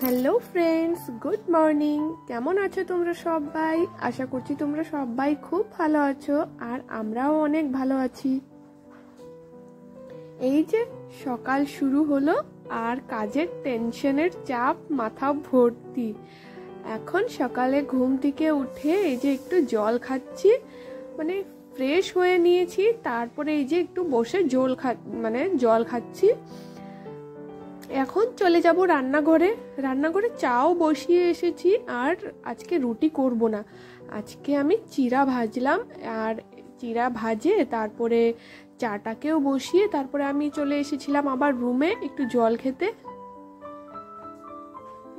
Hello friends, good morning. কেমন আছো তোমরা সবাই? আশা করছি তোমরা সবাই খুব ভালো আছো, আর আমরাও অনেক ভালো আছি। এই যে সকাল শুরু হলো আর কাজের টেনশনের চাপ মাথা ভর্তি। এখন সকালে ঘুম থেকে উঠে এই যে একটু জল খাচ্ছি, মানে ফ্রেশ হয়ে নিয়েছি, তারপরে এই যে একটু বসে জল খাচ্ছি। এখন চলে যাব রান্নাঘরে চাও বসিয়ে এসেছি। আর আজকে রুটি করব না, আজকে আমি চিড়া ভাজলাম, আর চিড়া ভাজে তারপরে চাটাকেও বসিয়ে তারপরে আমি চলে এসেছিলাম আবার রুমে একটু জল খেতে।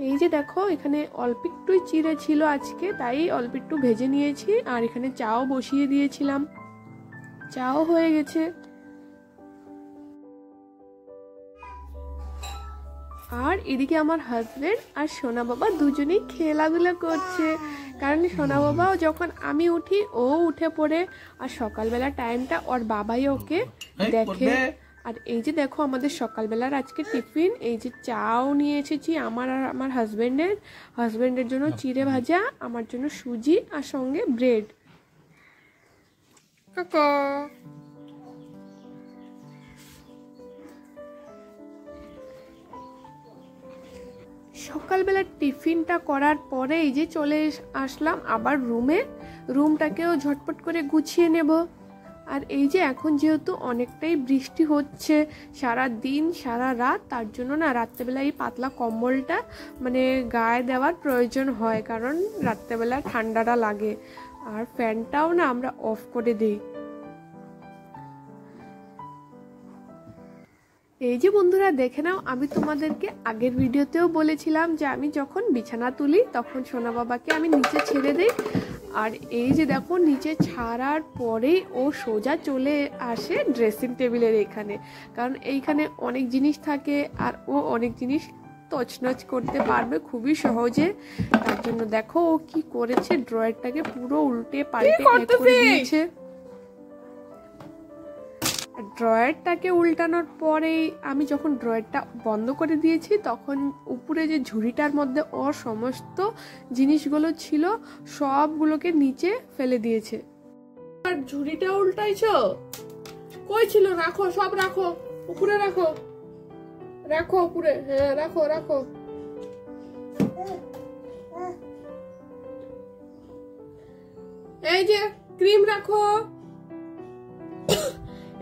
এই যে দেখো, এখানে অল্প একটুই চিড়ে ছিল আজকে, তাই অল্প একটু ভেজে নিয়েছি। আর এখানে চাও বসিয়ে দিয়েছিলাম, চাও হয়ে গেছে। আর এদিকে আমার হাজবেন্ড আর সোনা বাবা দুজনেই খেলাধুলা করছে, কারণ সোনা বাবাও যখন আমি উঠি ও উঠে পড়ে, আর সকালবেলা টাইমটা ওর বাবাই ওকে দেখে। আর এই যে দেখো আমাদের সকালবেলার আজকে টিফিন, এই যে চাও নিয়ে এসেছি আমার আর আমার হাজবেন্ডের জন্য চিড়ে ভাজা, আমার জন্য সুজি, আর সঙ্গে ব্রেড। সকালবেলা টিফিনটা করার পরে এই যে চলে আসলাম আবার রুমটাকেও ঝটপট করে গুছিয়ে নেব। আর এই যে এখন যেহেতু অনেকটাই বৃষ্টি হচ্ছে সারা দিন সারা রাত, তার জন্য না রাত্রেবেলা এই পাতলা কম্বলটা গায়ে দেওয়ার প্রয়োজন হয়, কারণ রাত্রেবেলা ঠান্ডাটা লাগে। আর ফ্যানটাও না আমরা অফ করে দিই। এই যে বন্ধুরা দেখে নাও, আমি তোমাদেরকে আগের ভিডিওতেও বলেছিলাম যে আমি যখন বিছানা তুলি তখন সোনা বাবাকে আমি নিচে ছেড়ে দিই। আর এই যে দেখো, নিচে ছাড়ার পরেই ও সোজা চলে আসে ড্রেসিং টেবিলের এইখানে, কারণ এইখানে অনেক জিনিস থাকে আর ও অনেক জিনিস তছনছ করতে পারবে খুবই সহজে। তার জন্য দেখো ও কি করেছে, ড্রয়ারটাকে পুরো উল্টে পাল্টে করে দিয়েছে। ড্রয়ারটাকে উল্টানোর পরেই আমি যখন ড্রয়ারটা বন্ধ করে দিয়েছি, তখন উপরে যে ঝুড়িটার মধ্যে ওর সমস্ত জিনিসগুলো ছিল সবগুলোকে নিচে ফেলে দিয়েছে। আর ঝুড়িটা উল্টাইছো? কই ছিল? রাখো, সব রাখো উপরে, রাখো উপরে, হ্যাঁ রাখো। এই যে ক্রিম রাখো,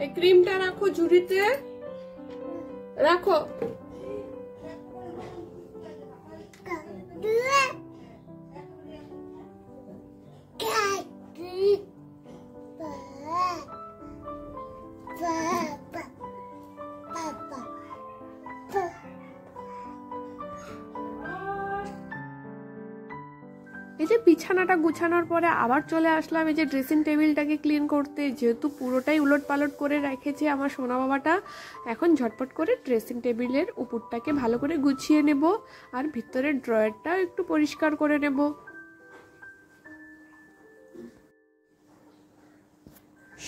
এই ক্রিমটা রাখো ঝুড়িতে, রাখো। এই যে বিছানাটা গুছানোর পরে আবার চলে আসলাম এই যে ড্রেসিং টেবিলটাকে ক্লিন করতে, যেহেতু পুরোটাই উলট পালট করে রেখেছে আমার সোনা বাবাটা। এখন ঝটপট করে ড্রেসিং টেবিলের উপরটাকে ভালো করে গুছিয়ে নেব, আর ভিতরের ড্রয়ারটা একটু পরিষ্কার করে নেব।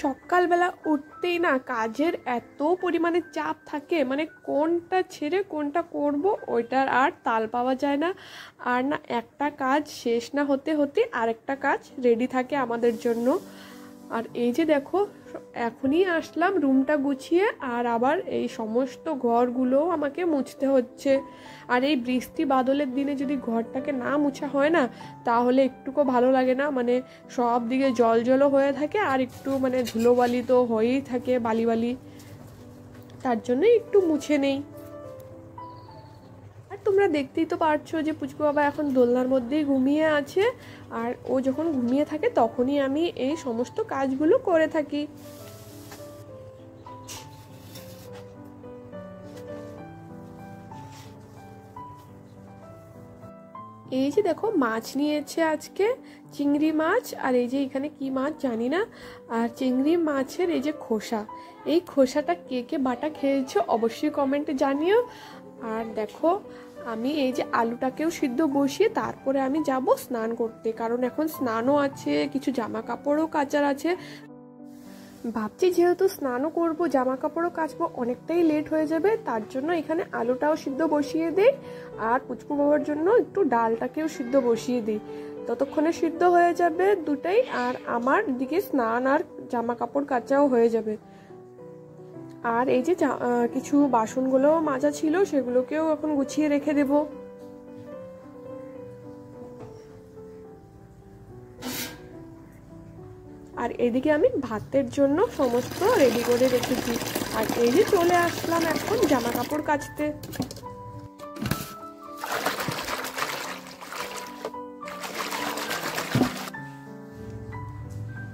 সকালবেলা উঠতেই না কাজের এত পরিমাণে চাপ থাকে, কোনটা ছেড়ে কোনটা করব ওইটার আর তাল পাওয়া যায় না। আর না একটা কাজ শেষ না হতে হতে আরেকটা কাজ রেডি থাকে আমাদের জন্য। আর এই যে দেখো, এখনই আসলাম রুমটা গুছিয়ে, আর আবার এই সমস্ত ঘরগুলোও আমাকে মুছতে হচ্ছে। আর এই বৃষ্টি বাদলের দিনে যদি ঘরটাকে না মুছা হয় না, তাহলে একটুকু ভালো লাগে না। সব দিকে জলও হয়ে থাকে, আর একটু ধুলোবালি তো হয়েই থাকে, বালি। তার জন্য একটু মুছে নেই। আর তোমরা দেখতেই তো পারছো যে পুচকু বাবা এখন দোলনার মধ্যেই ঘুমিয়ে আছে, আর ও যখন ঘুমিয়ে থাকে তখনই আমি এই সমস্ত কাজগুলো করে থাকি। এই যে দেখো, মাছ নিয়েছে আজকে, চিংড়ি মাছ। আর এই যে এখানে কি মাছ জানি না। আর চিংড়ি মাছের এই যে খোসা, এই খোসাটা কে কে বাটা খেয়েছো অবশ্যই কমেন্টে জানিও। আর দেখো, আমি এই যে আলুটাকেও সিদ্ধ বসিয়ে তারপরে আমি যাব স্নান করতে, কারণ এখন স্নানও আছে, কিছু জামা কাপড়ও কাচার আছে। ভাবছি যেহেতু স্নানও করব, জামা কাপড়ও কাচবো, অনেকটাই লেট হয়ে যাবে, তার জন্য এখানে আলুটাও সিদ্ধ বসিয়ে দিই আর পুচকু বাবার জন্য একটু ডালটাকেও সিদ্ধ বসিয়ে দিই। ততক্ষণে সিদ্ধ হয়ে যাবে দুটাই, আর আমার দিকে স্নান আর জামা কাপড় কাচাও হয়ে যাবে। আর এই যে কিছু বাসনগুলো মাজা ছিল সেগুলোকেও এখন গুছিয়ে রেখে দেব। আর এদিকে আমি ভাতের জন্য সমস্ত রেডি করে রেখেছি। আর এই যে চলে আসলাম এখন জামা কাপড় কাচতে।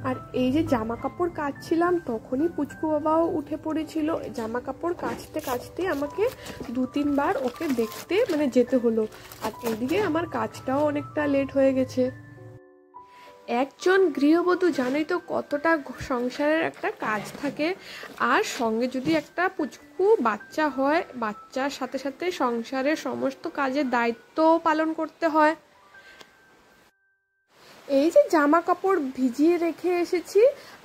আর এই যে জামা কাপড় কাচছিলাম তখনই পুচকু বাবাও উঠে পড়েছিল। জামা কাপড় কাচতে কাচতে আমাকে 2-3 বার ওকে দেখতে যেতে হলো। আর এদিকে আমার কাজটাও অনেকটা লেট হয়ে গেছে। একজন গৃহবধূ জানোই তো কতটা সংসারের একটা কাজ থাকে, আর সঙ্গে যদি একটা পুচকু বাচ্চা হয়, বাচ্চার সাথে সাথে সংসারের সমস্ত কাজের দায়িত্ব পালন করতে হয়। এই যে জামা কাপড় ভিজিয়ে রেখে এসেছি,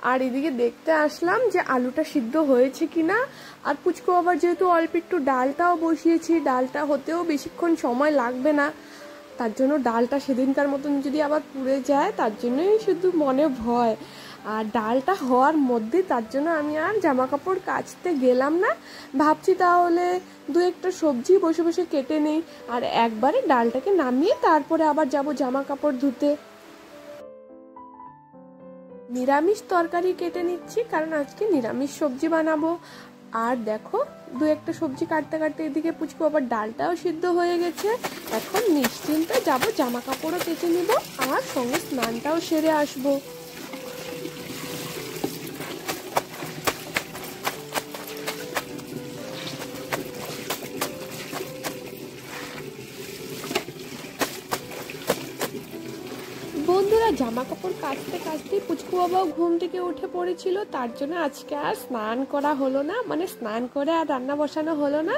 আর এদিকে দেখতে আসলাম যে আলুটা সিদ্ধ হয়েছে কিনা। আর পুচকু আবার যেহেতু অল্প একটু ডালটাও বসিয়েছি, ডালটা হতেও বেশিক্ষণ সময় লাগবে না, তার জন্য ডালটা সেদিনকার মতন যদি আবার পুড়ে যায় তার জন্যই শুধু মনে ভয়। আর ডালটা হওয়ার মধ্যে তার জন্য আমি আর জামা কাপড় কাচতে গেলাম না, ভাবছি তাহলে 2-একটা সবজি বসে বসে কেটে নেই, আর একবারে ডালটাকে নামিয়ে তারপরে আবার যাব জামা কাপড় ধুতে। নিরামিষ তরকারি কেটে নিচ্ছি, কারণ আজকে নিরামিষ সবজি বানাবো। আর দেখো 2-একটা সবজি কাটতে কাটতে এদিকে পুচকু আবার ডালটাও সিদ্ধ হয়ে গেছে। এখন নিশ্চিন্তে যাব জামা কাপড়ও কেচে নিব আর সঙ্গে স্নানটাও সেরে আসবো। বন্ধুরা, জামা কাপড় কাচতে কাচতেই পুচকু বাবাও ঘুম থেকে উঠে পড়েছিল, তার জন্য আজকে আর স্নান করা হলো না, স্নান করে আর রান্না বসানো হলো না।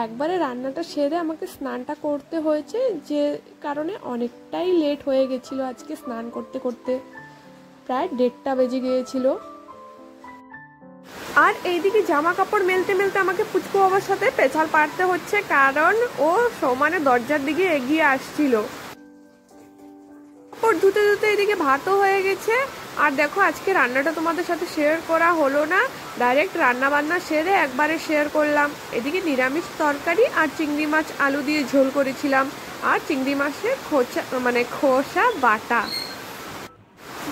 একবারে রান্নাটা সেরে আমাকে স্নানটা করতে হয়েছে, যে কারণে অনেকটাই লেট হয়ে গেছিল আজকে স্নান করতে করতে, প্রায় 1:30 বেজে গিয়েছিল। আর এইদিকে জামা কাপড় মেলতে মেলতে আমাকে পুচকু বাবার সাথে পেছাল পাড়তে হচ্ছে, কারণ ও সমানে দরজার দিকে এগিয়ে আসছিল। ধুতে ধুতে এদিকে ভাতও হয়ে গেছে। আর দেখো আজকে রান্নাটা তোমাদের সাথে শেয়ার করা হলো না, ডাইরেক্ট রান্না বান্না সেরে একবারে শেয়ার করলাম। এদিকে নিরামিষ তরকারি আর চিংড়ি মাছ আলু দিয়ে ঝোল করেছিলাম, আর চিংড়ি মাছের খোসা বাটা।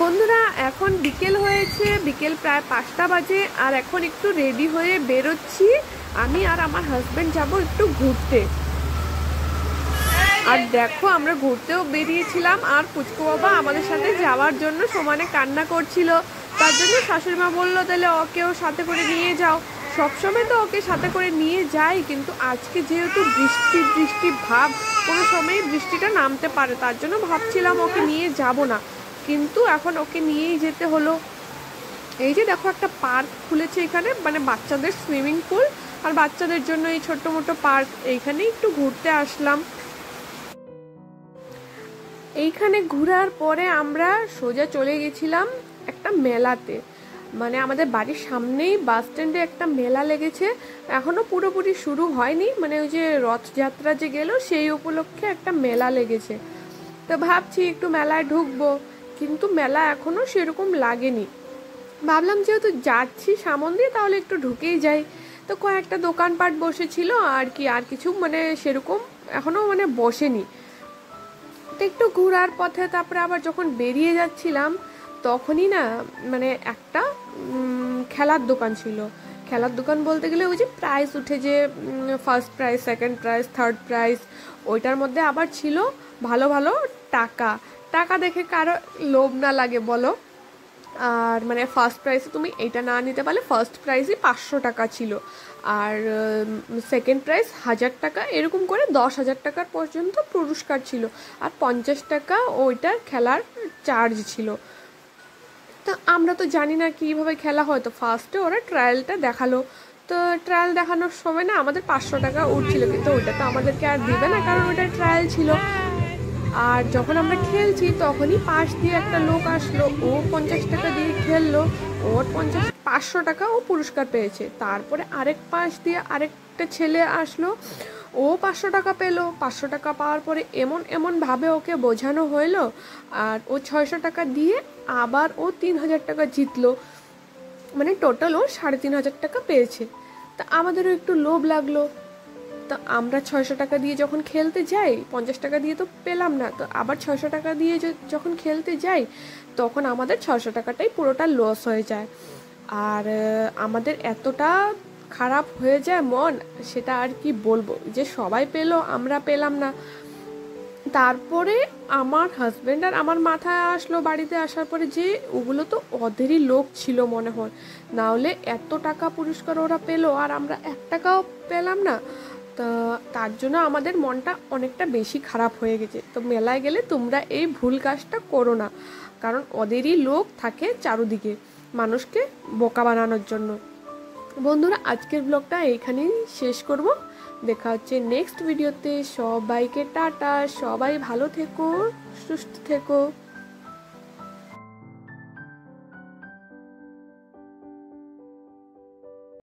বন্ধুরা, এখন বিকেল হয়েছে, বিকেল প্রায় 5টা বাজে, আর এখন একটু রেডি হয়ে বেরোচ্ছি। আমি আর আমার হাজবেন্ড যাব একটু ঘুরতে। আর দেখো আমরা ঘুরতেও বেরিয়েছিলাম, আর পুচকু বাবা আমাদের সাথে যাওয়ার জন্য সমানে কান্না করছিল, তার জন্য শাশুড়ি মা বললো তাহলে ওকেও সাথে করে নিয়ে যাও। সবসময় তো ওকে সাথে করে নিয়ে যাই, কিন্তু আজকে যেহেতু বৃষ্টি ভাব, কোনো সময় বৃষ্টিটা নামতে পারে, তার জন্য ভাবছিলাম ওকে নিয়ে যাব না, কিন্তু এখন ওকে নিয়েই যেতে হলো। এই যে দেখো একটা পার্ক খুলেছে এখানে, বাচ্চাদের সুইমিং পুল আর বাচ্চাদের জন্য এই ছোট্ট মোটো পার্ক, এইখানে একটু ঘুরতে আসলাম। এইখানে ঘোরার পরে আমরা সোজা চলে গেছিলাম একটা মেলাতে, আমাদের বাড়ির সামনেই বাস স্ট্যান্ডে একটা মেলা লেগেছে, এখনো পুরোপুরি শুরু হয়নি, ওই যে রথযাত্রা যে গেল সেই উপলক্ষে একটা মেলা লেগেছে। তো ভাবছি একটু মেলায় ঢুকবো, কিন্তু মেলা এখনো সেরকম লাগেনি। ভাবলাম যেহেতু যাচ্ছি সামন দিয়ে তাহলে একটু ঢুকেই যাই। তো কয়েকটা দোকানপাট বসেছিল আর কি, আর কিছু সেরকম এখনো বসেনি। তো একটু ঘোরার পথে তারপরে আবার যখন বেরিয়ে যাচ্ছিলাম তখনই না একটা খেলার দোকান ছিল। খেলার দোকান বলতে গেলে ওই যে প্রাইজ উঠে, যে first prize, second prize, third prize, ওইটার মধ্যে আবার ছিল ভালো ভালো টাকা দেখে কারো লোভ না লাগে বলো। আর ফার্স্ট প্রাইজে তুমি এইটা না নিতে পারলে ফার্স্ট প্রাইজই 500 টাকা ছিল, আর সেকেন্ড প্রাইজ 1000 টাকা, এরকম করে 10,000 টাকার পর্যন্ত পুরস্কার ছিল, আর 50 টাকা ওইটার খেলার চার্জ ছিল। তো আমরা তো জানি না কীভাবে খেলা হয়, তো ফার্স্টে ওরা ট্রায়ালটা দেখালো, তো ট্রায়াল দেখানোর সময় না আমাদের 500 টাকা উঠছিল, কিন্তু ওইটা তো আমাদেরকে আর দিবে না, কারণ ওইটা ট্রায়াল ছিল। আর যখন আমরা খেলছি তখনই পাশ দিয়ে একটা লোক আসলো, ও 50 টাকা দিয়ে খেললো, ওর 500 টাকা ও পুরস্কার পেয়েছে। তারপরে আরেক পাশ দিয়ে আরেকটা ছেলে আসলো, ও 500 টাকা পেলো। 500 টাকা পাওয়ার পরে এমনভাবে ওকে বোঝানো হইলো, আর ও 600 টাকা দিয়ে আবার ও 3000 টাকা জিতলো, মানে টোটাল ও 3500 টাকা পেয়েছে। তা আমাদেরও একটু লোভ লাগলো। তা আমরা 600 টাকা দিয়ে যখন খেলতে যাই, 50 টাকা দিয়ে তো পেলাম না, তো আবার 600 টাকা দিয়ে যখন খেলতে যাই, তখন আমাদের 600 টাকাটাই পুরোটা লস হয়ে যায়। আর আমাদের এতটা খারাপ হয়ে যায় মন, সেটা আর কি বলবো, যে সবাই পেলো আমরা পেলাম না। তারপরে আমার হাজব্যান্ড আর আমার মাথায় আসলো বাড়িতে আসার পরে, যে ওগুলো তো ওদেরই লোক ছিল মনে হয়, না হলে এত টাকা পুরস্কার ওরা পেলো আর আমরা 1 টাকাও পেলাম না। তা তার জন্য আমাদের মনটা অনেকটা বেশি খারাপ হয়ে গেছে। তো মেলায় গেলে তোমরা এই ভুল কাজটা করো না, কারণ ওদেরই লোক থাকে চারুদিকে মানুষকে বোকা বানানোর জন্য। বন্ধুরা, আজকের ব্লগটা এইখানেই শেষ করব। দেখা হচ্ছে নেক্সট ভিডিওতে। সবাইকে টাটা, সবাই ভালো থেকো, সুস্থ থেকো।